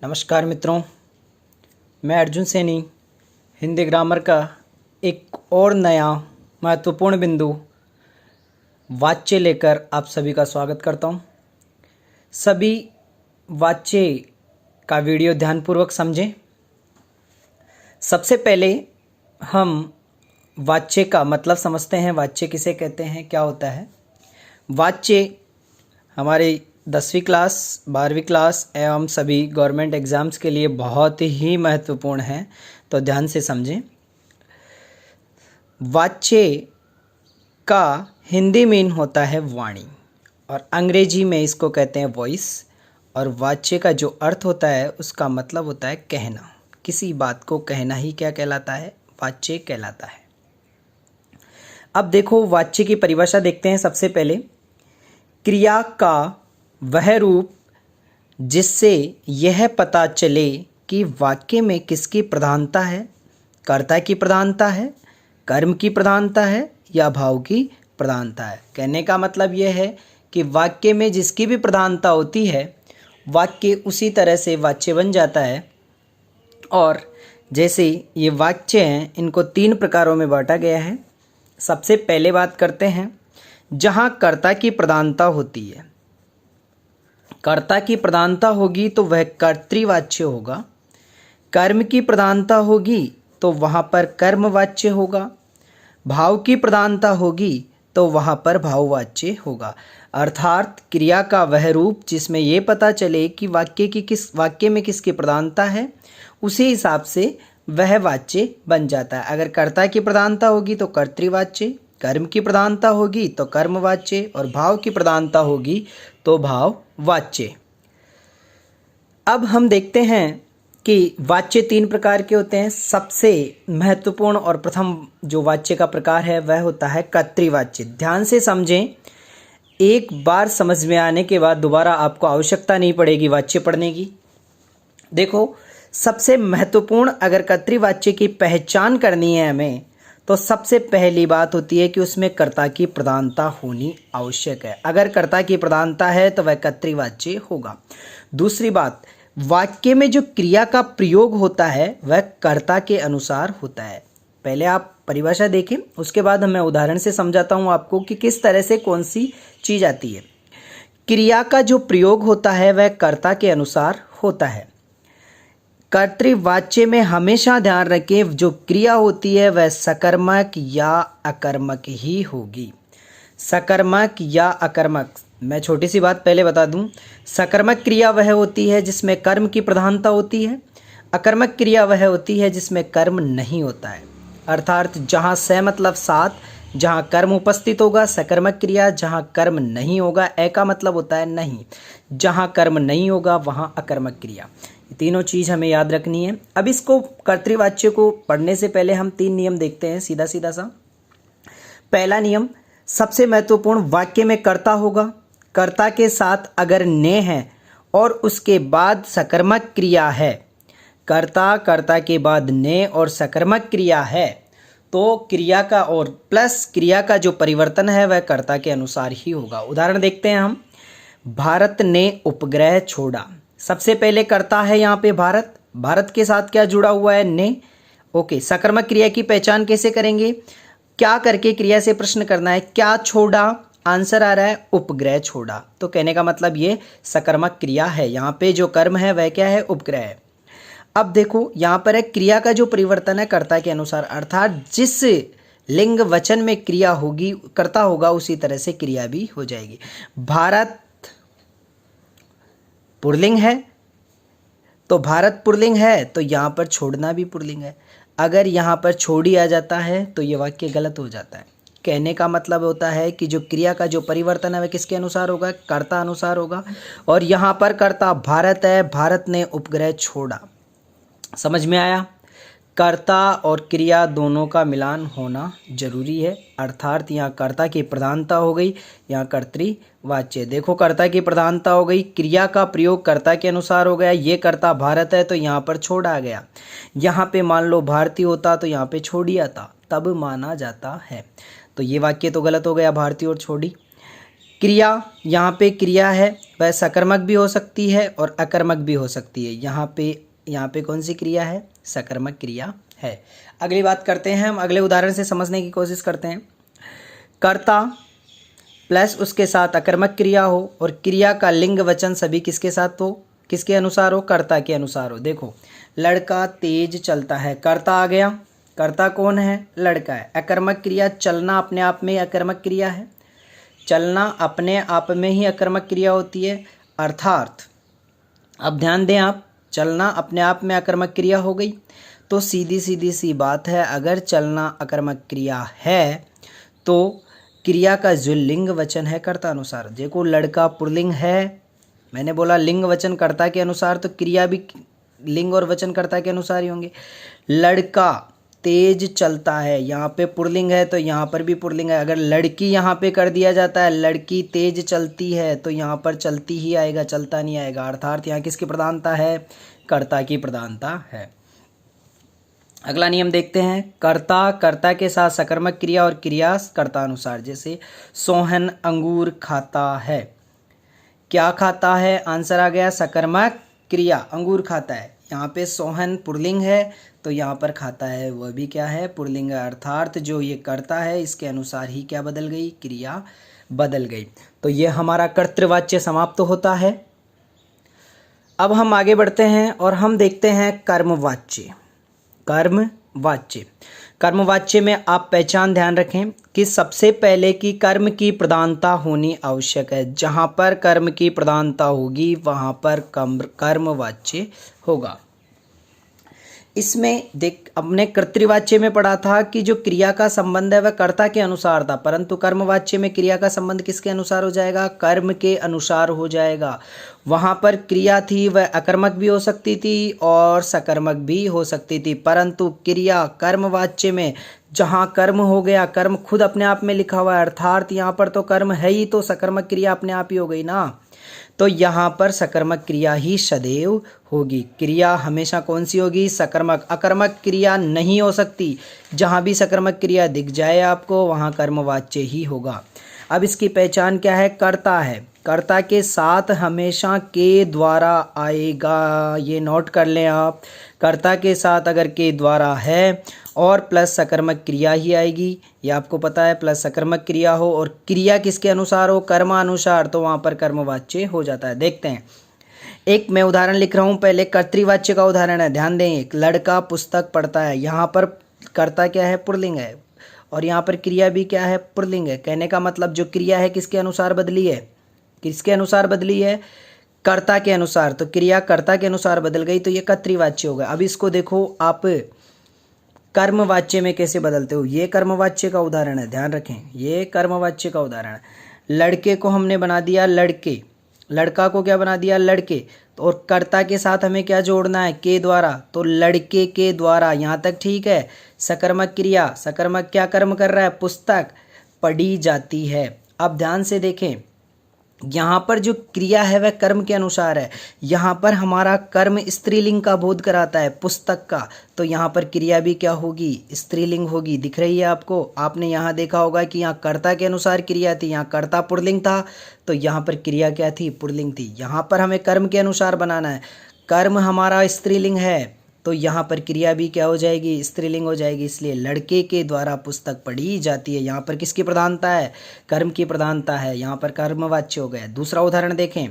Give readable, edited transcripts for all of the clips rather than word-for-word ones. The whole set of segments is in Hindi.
नमस्कार मित्रों, मैं अर्जुन सैनी हिंदी ग्रामर का एक और नया महत्वपूर्ण बिंदु वाच्य लेकर आप सभी का स्वागत करता हूं। सभी वाच्य का वीडियो ध्यानपूर्वक समझें। सबसे पहले हम वाच्य का मतलब समझते हैं। वाच्य किसे कहते हैं, क्या होता है। वाच्य हमारे 10वीं क्लास, 12वीं क्लास एवं सभी गवर्नमेंट एग्ज़ाम्स के लिए बहुत ही महत्वपूर्ण है, तो ध्यान से समझें। वाच्य का हिंदी मीन होता है वाणी और अंग्रेजी में इसको कहते हैं वॉइस। और वाच्य का जो अर्थ होता है उसका मतलब होता है कहना। किसी बात को कहना ही क्या कहलाता है, वाच्य कहलाता है। अब देखो वाच्य की परिभाषा देखते हैं। सबसे पहले, क्रिया का वह रूप जिससे यह पता चले कि वाक्य में किसकी प्रधानता है, कर्ता की प्रधानता है, कर्म की प्रधानता है या भाव की प्रधानता है। कहने का मतलब यह है कि वाक्य में जिसकी भी प्रधानता होती है वाक्य उसी तरह से वाच्य बन जाता है। और जैसे ये वाक्य हैं इनको 3 प्रकारों में बांटा गया है। सबसे पहले बात करते हैं जहाँ कर्ता की प्रधानता होती है। कर्ता की प्रधानता होगी तो वह कर्तृवाच्य होगा। कर्म की प्रधानता होगी तो वहाँ पर कर्मवाच्य होगा। भाव की प्रधानता होगी तो वहाँ पर भाववाच्य होगा। अर्थात क्रिया का वह रूप जिसमें ये पता चले कि वाक्य में किसकी प्रधानता है, उसी हिसाब से वह वाच्य बन जाता है। अगर कर्ता की प्रधानता होगी तो कर्तृवाच्य, कर्म की प्रधानता होगी तो कर्मवाच्य और भाव की प्रधानता होगी तो भाववाच्य। अब हम देखते हैं कि वाच्य 3 प्रकार के होते हैं। सबसे महत्वपूर्ण और प्रथम जो वाच्य का प्रकार है वह होता है कर्तृवाच्य। ध्यान से समझें, एक बार समझ में आने के बाद दोबारा आपको आवश्यकता नहीं पड़ेगी वाच्य पढ़ने की। देखो, सबसे महत्वपूर्ण अगर कर्तृवाच्य की पहचान करनी है हमें तो सबसे पहली बात होती है कि उसमें कर्ता की प्रधानता होनी आवश्यक है। अगर कर्ता की प्रधानता है तो वह कर्तृवाच्य होगा। दूसरी बात, वाक्य में जो क्रिया का प्रयोग होता है वह कर्ता के अनुसार होता है। पहले आप परिभाषा देखें, उसके बाद मैं उदाहरण से समझाता हूं आपको कि किस तरह से कौन सी चीज आती है। क्रिया का जो प्रयोग होता है वह कर्ता के अनुसार होता है। कर्तृवाच्य में हमेशा ध्यान रखें जो क्रिया होती है वह सकर्मक या अकर्मक ही होगी। सकर्मक या अकर्मक, मैं छोटी सी बात पहले बता दूं। सकर्मक क्रिया वह होती है जिसमें कर्म की प्रधानता होती है। अकर्मक क्रिया वह होती है जिसमें कर्म नहीं होता है। अर्थात जहाँ स मतलब साथ, जहाँ कर्म उपस्थित होगा सकर्मक क्रिया, जहाँ कर्म नहीं होगा, ए का मतलब होता है नहीं, जहाँ कर्म नहीं होगा वहाँ अकर्मक क्रिया। ये तीनों चीज़ हमें याद रखनी है। अब इसको कर्तृवाच्य को पढ़ने से पहले हम 3 नियम देखते हैं सीधा सीधा सा। पहला नियम, सबसे महत्वपूर्ण, वाक्य में कर्ता होगा। कर्ता के साथ अगर ने है और उसके बाद सकर्मक क्रिया है, कर्ता के बाद ने और सकर्मक क्रिया है तो क्रिया का और प्लस क्रिया का जो परिवर्तन है वह कर्ता के अनुसार ही होगा। उदाहरण देखते हैं हम। भारत ने उपग्रह छोड़ा। सबसे पहले कर्ता है यहाँ पे भारत, भारत के साथ क्या जुड़ा हुआ है, ने। ओके, सकर्मक क्रिया की पहचान कैसे करेंगे, क्या करके क्रिया से प्रश्न करना है, क्या छोड़ा, आंसर आ रहा है उपग्रह छोड़ा। तो कहने का मतलब ये सकर्मक क्रिया है। यहाँ पे जो कर्म है वह क्या है, उपग्रह है। अब देखो यहाँ पर है क्रिया का जो परिवर्तन है कर्ता के अनुसार, अर्थात जिस लिंग वचन में क्रिया होगी कर्ता होगा उसी तरह से क्रिया भी हो जाएगी। भारत पुल्लिंग है तो भारत पुल्लिंग है तो यहाँ पर छोड़ना भी पुल्लिंग है। अगर यहाँ पर छोड़ी आ जाता है तो ये वाक्य गलत हो जाता है। कहने का मतलब होता है कि जो क्रिया का जो परिवर्तन है वह किसके अनुसार होगा, कर्ता अनुसार होगा। और यहाँ पर कर्ता भारत है, भारत ने उपग्रह छोड़ा। समझ में आया। कर्ता और क्रिया दोनों का मिलान होना जरूरी है। अर्थात यहाँ कर्ता की प्रधानता हो गई, यहाँ कर्तृवाच्य। देखो, कर्ता की प्रधानता हो गई, क्रिया का प्रयोग कर्ता के अनुसार हो गया। ये कर्ता भारत है तो यहाँ पर छोड़ आ गया। यहाँ पे मान लो भारतीय होता तो यहाँ पे छोड़ी आता, तब माना जाता है। तो ये वाक्य तो गलत हो गया, भारतीय और छोड़ी। क्रिया, यहाँ पे क्रिया है वह सकर्मक भी हो सकती है और अकर्मक भी हो सकती है। यहाँ पे कौन सी क्रिया है? सकर्मक क्रिया है। अगली बात करते हैं हम, अगले उदाहरण से समझने की कोशिश करते हैं। कर्ता प्लस उसके साथ अकर्मक क्रिया हो और क्रिया का लिंग वचन सभी किसके साथ हो? किसके अनुसार हो? कर्ता के अनुसार हो। देखो, लड़का तेज चलता है, कर्ता आ गया। कर्ता कौन है? लड़का है। अकर्मक क्रिया चलना अपने आप में अकर्मक क्रिया है। चलना अपने आप में ही अकर्मक क्रिया होती है। अर्थात अब ध्यान दें आप, चलना अपने आप में अकर्मक क्रिया हो गई। तो सीधी सीधी सी बात है, अगर चलना अकर्मक क्रिया है तो क्रिया का जो लिंग वचन है कर्ता अनुसार। देखो, लड़का पुल्लिंग है, मैंने बोला लिंग वचन कर्ता के अनुसार, तो क्रिया भी लिंग और वचन कर्ता के अनुसार ही होंगे। लड़का तेज चलता है, यहाँ पे पुल्लिंग है तो यहाँ पर भी पुल्लिंग है। अगर लड़की यहाँ पे कर दिया जाता है, लड़की तेज चलती है, तो यहाँ पर चलती ही आएगा, चलता नहीं आएगा। अर्थात यहाँ किसकी प्रधानता है? कर्ता की प्रधानता है। अगला नियम देखते हैं। कर्ता के साथ सकर्मक क्रिया और क्रिया कर्ता अनुसार। जैसे सोहन अंगूर खाता है। क्या खाता है? आंसर आ गया सकर्मक क्रिया, अंगूर खाता है। यहाँ पे सोहन पुल्लिंग है तो यहाँ पर खाता है वह भी क्या है? पुल्लिंग है। अर्थात जो ये कर्ता है इसके अनुसार ही क्या बदल गई? क्रिया बदल गई। तो ये हमारा कर्तृवाच्य समाप्त होता है। अब हम आगे बढ़ते हैं और हम देखते हैं कर्मवाच्य। कर्मवाच्य में आप पहचान ध्यान रखें कि सबसे पहले की कर्म की प्रधानता होनी आवश्यक है। जहाँ पर कर्म की प्रधानता होगी वहाँ पर कर्मवाच्य होगा। इसमें देख, अपने कर्तृवाच्य में पढ़ा था कि जो क्रिया का संबंध है वह कर्ता के अनुसार था, परंतु कर्मवाच्य में क्रिया का संबंध किसके अनुसार हो जाएगा? कर्म के अनुसार हो जाएगा। वहाँ पर क्रिया थी वह अकर्मक भी हो सकती थी और सकर्मक भी हो सकती थी, परंतु क्रिया कर्मवाच्य में जहाँ कर्म हो गया, कर्म खुद अपने आप में लिखा हुआ है, अर्थात यहाँ पर तो कर्म है ही, तो सकर्मक क्रिया अपने आप ही हो गई ना। तो यहाँ पर सकर्मक क्रिया ही सदैव होगी। क्रिया हमेशा कौन सी होगी? सकर्मक। अकर्मक क्रिया नहीं हो सकती। जहाँ भी सकर्मक क्रिया दिख जाए आपको वहाँ कर्मवाच्य ही होगा। अब इसकी पहचान क्या है? कर्ता है, कर्ता के साथ हमेशा के द्वारा आएगा, ये नोट कर लें आप। कर्ता के साथ अगर के द्वारा है और प्लस सकर्मक क्रिया ही आएगी, ये आपको पता है। प्लस सकर्मक क्रिया हो और क्रिया किसके अनुसार हो? कर्मानुसार, तो वहाँ पर कर्मवाच्य हो जाता है। देखते हैं, एक मैं उदाहरण लिख रहा हूँ, पहले कर्तृवाच्य का उदाहरण है, ध्यान दें। एक लड़का पुस्तक पढ़ता है, यहाँ पर कर्ता क्या है? पुल्लिंग है और यहाँ पर क्रिया भी क्या है? पुल्लिंग है। कहने का मतलब जो क्रिया है किसके अनुसार बदली है? किसके अनुसार बदली है? कर्ता के अनुसार। तो क्रिया कर्ता के अनुसार बदल गई, तो ये कर्तृवाच्य हो गया। अब इसको देखो आप कर्मवाच्य में कैसे बदलते हो। ये कर्मवाच्य का उदाहरण है, ध्यान रखें, ये कर्मवाच्य का उदाहरण है। लड़के को हमने बना दिया लड़के, लड़का को क्या बना दिया? लड़के। और कर्ता के साथ हमें क्या जोड़ना है? के द्वारा, तो लड़के के द्वारा। यहाँ तक ठीक है। सकर्मक क्रिया, सकर्मक क्या कर्म कर रहा है? पुस्तक पढ़ी जाती है। अब ध्यान से देखें, यहाँ पर जो क्रिया है वह कर्म के अनुसार है। यहाँ पर हमारा कर्म स्त्रीलिंग का बोध कराता है, पुस्तक का, तो यहाँ पर क्रिया भी क्या होगी? स्त्रीलिंग होगी। दिख रही है आपको? आपने यहाँ देखा होगा कि यहाँ कर्ता के अनुसार क्रिया थी, यहाँ कर्ता पुल्लिंग था, तो यहाँ पर क्रिया क्या थी? पुल्लिंग थी। यहाँ पर हमें कर्म के अनुसार बनाना है। कर्म हमारा स्त्रीलिंग है तो यहाँ पर क्रिया भी क्या हो जाएगी? स्त्रीलिंग हो जाएगी। इसलिए लड़के के द्वारा पुस्तक पढ़ी जाती है। यहाँ पर किसकी प्रधानता है? कर्म की प्रधानता है। यहाँ पर कर्मवाच्य हो गया। दूसरा उदाहरण देखें,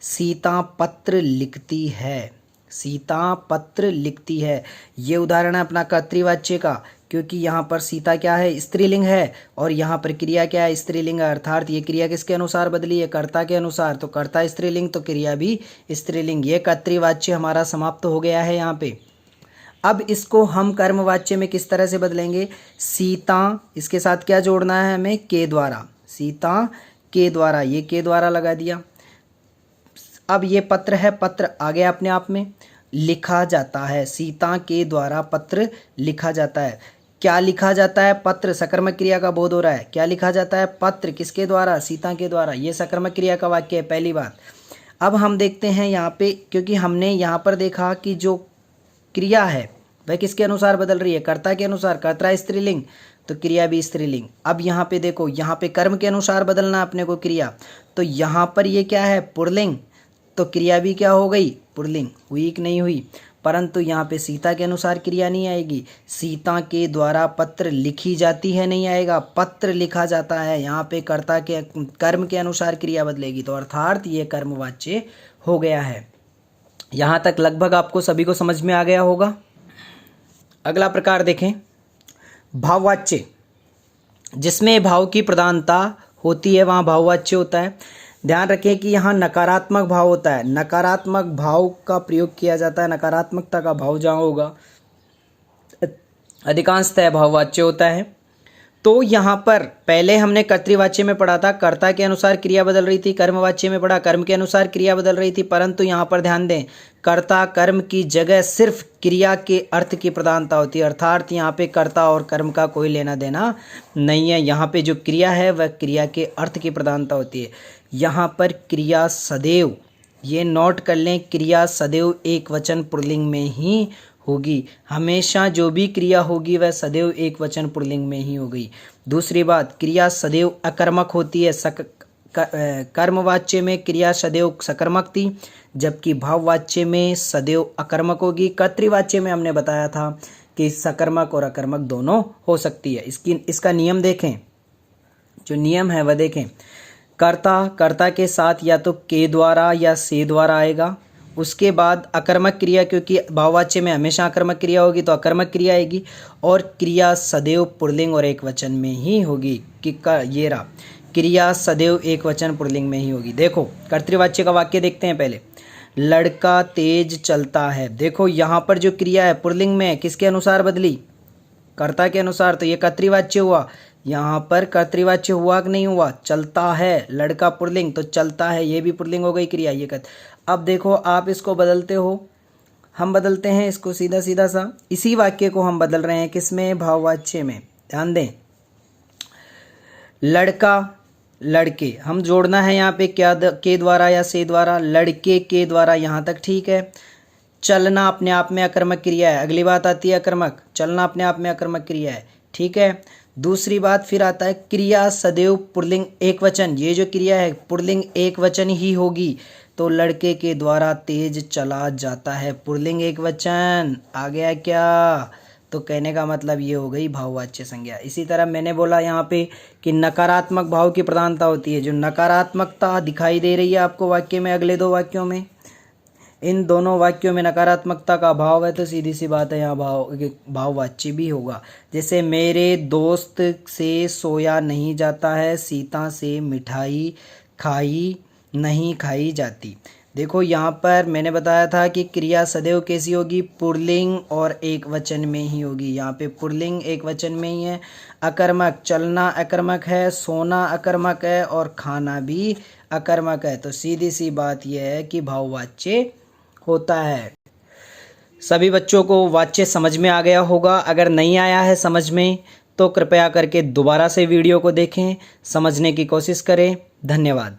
सीता पत्र लिखती है। सीता पत्र लिखती है, ये उदाहरण है अपना कर्तृवाच्य का, क्योंकि यहाँ पर सीता क्या है? स्त्रीलिंग है और यहाँ पर क्रिया क्या है? स्त्रीलिंग है। अर्थात ये क्रिया किसके अनुसार बदली है? कर्ता के अनुसार। तो कर्ता स्त्रीलिंग तो क्रिया भी स्त्रीलिंग। ये कर्तृवाच्य हमारा समाप्त हो गया है यहाँ पे। अब इसको हम कर्मवाच्य में किस तरह से बदलेंगे? सीता, इसके साथ क्या जोड़ना है हमें? के द्वारा। सीता के द्वारा, ये के द्वारा लगा दिया। अब ये पत्र है, पत्र आ गया अपने आप में। लिखा जाता है, सीता के द्वारा पत्र लिखा जाता है। क्या लिखा जाता है? पत्र। सकर्मक क्रिया का बोध हो रहा है। क्या लिखा जाता है? पत्र। किसके द्वारा? सीता के द्वारा। ये सकर्मक क्रिया का वाक्य है, पहली बात। अब हम देखते हैं यहाँ पे, क्योंकि हमने यहाँ पर देखा कि जो क्रिया है वह किसके अनुसार बदल रही है? कर्ता के अनुसार। कर्ता स्त्रीलिंग, तो क्रिया भी स्त्रीलिंग। अब यहाँ पे देखो, यहाँ पे कर्म के अनुसार बदलना अपने को क्रिया, तो यहाँ पर ये क्या है पुल्लिंग, तो क्रिया भी क्या हो गई पुल्लिंग, हुई कि नहीं हुई। परंतु यहाँ पे सीता के अनुसार क्रिया नहीं आएगी, सीता के द्वारा पत्र लिखी जाती है नहीं आएगा, पत्र लिखा जाता है, यहाँ पे कर्ता के कर्म के अनुसार क्रिया बदलेगी, तो अर्थात ये कर्मवाच्य हो गया है। यहाँ तक लगभग आपको सभी को समझ में आ गया होगा। अगला प्रकार देखें, भाववाच्य, जिसमें भाव की प्रधानता होती है वहाँ भाववाच्य होता है। ध्यान रखें कि यहाँ नकारात्मक भाव होता है, नकारात्मक भाव का प्रयोग किया जाता है, नकारात्मकता का भाव जहाँ होगा अधिकांशतः भाववाच्य होता है। तो यहाँ पर पहले हमने कर्तृवाच्य में पढ़ा था कर्ता के अनुसार क्रिया बदल रही थी, कर्मवाच्य में पढ़ा कर्म के अनुसार क्रिया बदल रही थी, परंतु यहाँ पर ध्यान दें कर्ता कर्म की जगह सिर्फ क्रिया के अर्थ की प्रधानता होती है, अर्थात यहाँ पे कर्ता और कर्म का कोई लेना देना नहीं है। यहाँ पे जो क्रिया है वह क्रिया के अर्थ की प्रधानता होती है। यहाँ पर क्रिया सदैव, ये नोट कर लें, क्रिया सदैव एक वचन पुल्लिंग में ही होगी, हमेशा जो भी क्रिया होगी वह सदैव एक वचन पुल्लिंग में ही होगी। दूसरी बात, क्रिया सदैव अकर्मक होती है, कर्मवाच्य में क्रिया सदैव सकर्मक थी, जबकि भाववाच्य में सदैव अकर्मक होगी। कर्तृवाच्य में हमने बताया था कि सकर्मक और अकर्मक दोनों हो सकती है। इसका नियम देखें, जो नियम है वह देखें, कर्ता के साथ या तो के द्वारा या से द्वारा आएगा, उसके बाद अकर्मक क्रिया, क्योंकि भाववाच्य में हमेशा अकर्मक क्रिया होगी तो अकर्मक क्रिया आएगी, और क्रिया सदैव पुल्लिंग और एक वचन में ही होगी कि ये रहा, क्रिया सदैव एक वचन पुल्लिंग में ही होगी। देखो कर्तृवाच्य का वाक्य देखते हैं पहले, लड़का तेज चलता है। देखो यहाँ पर जो क्रिया है पुल्लिंग में किसके अनुसार बदली, कर्ता के अनुसार, तो ये कर्तृवाच्य हुआ। यहाँ पर कर्तृवाच्य हुआ कि नहीं हुआ, चलता है, लड़का पुल्लिंग तो चलता है, ये भी पुल्लिंग हो गई क्रिया, ये अब देखो आप इसको बदलते हो, हम बदलते हैं इसको सीधा सीधा सा, इसी वाक्य को हम बदल रहे हैं किसमें, भाववाच्य में। ध्यान दें, लड़का लड़के, हम जोड़ना है यहाँ पे क्या के द्वारा या से द्वारा, लड़के के द्वारा, यहाँ तक ठीक है। चलना अपने आप में अकर्मक क्रिया है, अगली बात आती है अकर्मक, चलना अपने आप में अकर्मक क्रिया है, ठीक है। दूसरी बात फिर आता है क्रिया सदैव पुल्लिंग एक वचन, ये जो क्रिया है पुल्लिंग एक वचन ही होगी, तो लड़के के द्वारा तेज चला जाता है, पुल्लिंग एक वचन आ गया क्या, तो कहने का मतलब ये हो गई भाववाच्य संज्ञा। इसी तरह मैंने बोला यहाँ पे कि नकारात्मक भाव की प्रधानता होती है, जो नकारात्मकता दिखाई दे रही है आपको वाक्य में, अगले दो वाक्यों में, इन दोनों वाक्यों में नकारात्मकता का भाव है, तो सीधी सी बात है यहाँ भाववाच्य भी होगा। जैसे मेरे दोस्त से सोया नहीं जाता है, सीता से मिठाई खाई नहीं खाई जाती। देखो यहाँ पर मैंने बताया था कि क्रिया सदैव कैसी होगी, पुल्लिंग और एक वचन में ही होगी, यहाँ पे पुल्लिंग एक वचन में ही है। अकर्मक, चलना अकर्मक है, सोना अकर्मक है और खाना भी अकर्मक है, तो सीधी सी बात यह है कि भाववाच्य होता है। सभी बच्चों को वाच्य समझ में आ गया होगा, अगर नहीं आया है समझ में तो कृपया करके दोबारा से वीडियो को देखें, समझने की कोशिश करें। धन्यवाद।